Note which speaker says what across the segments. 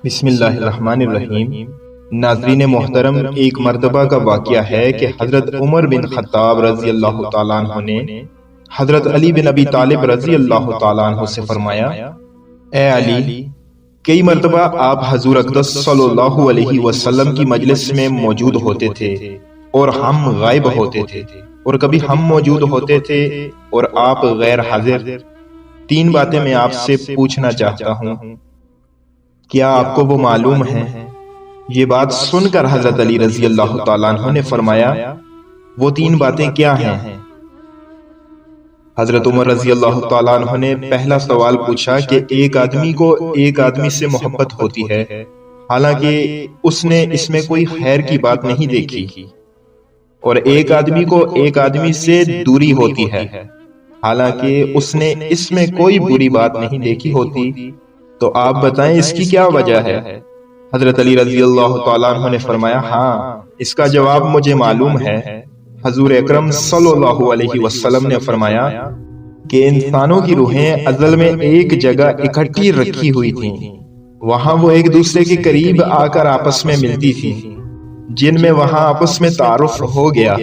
Speaker 1: بسم اللہ الرحمن الرحیم۔ ناظرین محترم، ایک مرتبہ کا واقعہ ہے کہ حضرت عمر بن خطاب رضی اللہ تعالیٰ عنہ نے حضرت علی بن ابی طالب رضی اللہ تعالیٰ عنہ سے فرمایا، اے علی، کئی مرتبہ آپ حضور اقدس صلی اللہ علیہ وسلم کی مجلس میں موجود ہوتے تھے اور ہم غائب ہوتے تھے، اور کبھی ہم موجود ہوتے تھے اور آپ غیر حاضر۔ تین باتیں میں آپ سے پوچھنا چاہتا ہوں، کیا آپ کو وہ معلوم ہے؟ یہ بات سن کر حضرت علی رضی اللہ تعالیٰ عنہ نے فرمایا، وہ تین باتیں کیا ہیں؟ حضرت عمر رضی اللہ تعالیٰ عنہ نے پہلا سوال پوچھا کہ ایک آدمی کو ایک آدمی سے محبت ہوتی ہے، حالانکہ اس نے اس میں کوئی خیر کی بات نہیں دیکھی، اور ایک آدمی کو ایک آدمی سے دوری ہوتی ہے، حالانکہ اس نے اس میں کوئی بری بات نہیں دیکھی ہوتی، تو آپ بتائیں اس کی کیا وجہ ہے؟ حضرت علی رضی اللہ تعالیٰ عنہ نے فرمایا، ہاں، اس کا جواب مجھے معلوم ہے۔ حضور اکرم صلی اللہ علیہ وسلم نے فرمایا کہ انسانوں کی روحیں ازل میں ایک جگہ اکٹھی رکھی ہوئی تھیں، وہاں وہ ایک دوسرے کے قریب آ کر آپس میں ملتی تھیں، جن میں وہاں آپس میں تعارف ہو گیا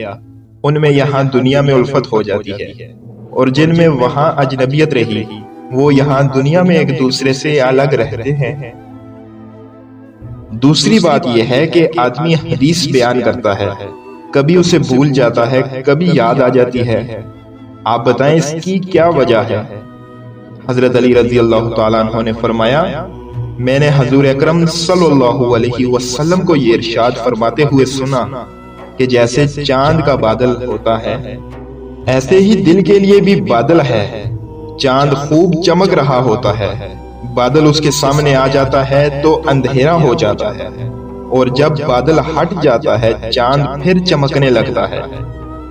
Speaker 1: ان میں یہاں دنیا میں الفت ہو جاتی ہے، اور جن میں وہاں اجنبیت رہی وہ یہاں دنیا میں ایک دوسرے سے الگ رہتے ہیں۔ دوسری بات یہ ہے کہ آدمی حدیث بیان کرتا ہے، کبھی اسے بھول جاتا ہے، کبھی یاد آ جاتی ہے، آپ بتائیں اس کی کیا وجہ ہے؟ حضرت علی رضی اللہ تعالیٰ عنہ نے فرمایا، میں نے حضور اکرم صلی اللہ علیہ وسلم کو یہ ارشاد فرماتے ہوئے سنا کہ جیسے چاند کا بادل ہوتا ہے، ایسے ہی دل کے لیے بھی بادل ہے۔ چاند خوب چمک رہا ہوتا ہے، بادل اس کے سامنے آ جاتا ہے تو اندھیرا ہو جاتا ہے، اور جب بادل ہٹ جاتا ہے چاند پھر چمکنے لگتا ہے۔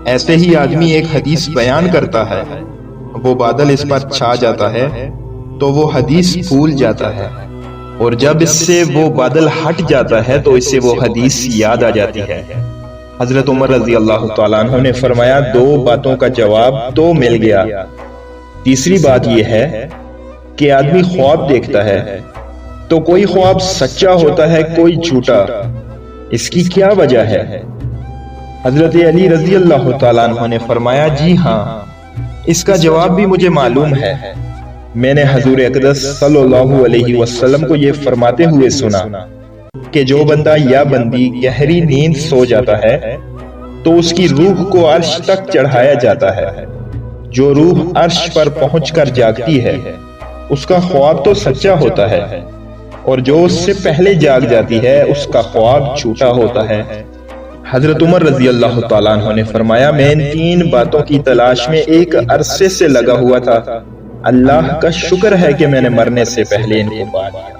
Speaker 1: ایسے ہی آدمی ایک حدیث بیان کرتا ہے، وہ بادل اس پر چھا جاتا ہے تو وہ حدیث بھول جاتا ہے، اور جب اس سے وہ بادل ہٹ جاتا ہے تو اس سے وہ حدیث یاد آ جاتی ہے۔ حضرت عمر رضی اللہ تعالیٰ عنہ نے فرمایا، دو باتوں کا جواب تو مل گیا۔ تیسری بات یہ ہے کہ آدمی خواب دیکھتا ہے تو کوئی خواب سچا ہوتا ہے، کوئی جھوٹا، اس کی کیا وجہ ہے؟ حضرت علی رضی اللہ تعالیٰ عنہ نے فرمایا، جی ہاں، اس کا جواب بھی مجھے معلوم ہے۔ میں نے حضور اقدس صلی اللہ علیہ وسلم کو یہ فرماتے ہوئے سنا کہ جو بندہ یا بندی گہری نیند سو جاتا ہے تو اس کی روح کو عرش تک چڑھایا جاتا ہے، جو روح عرش پر پہنچ کر جاگتی ہے اس کا خواب تو سچا ہوتا ہے، اور جو اس سے پہلے جاگ جاتی ہے اس کا خواب جھوٹا ہوتا ہے۔ حضرت عمر رضی اللہ تعالیٰ عنہ نے فرمایا، میں ان تین باتوں کی تلاش میں ایک عرصے سے لگا ہوا تھا، اللہ کا شکر ہے کہ میں نے مرنے سے پہلے ان کو پا لیا۔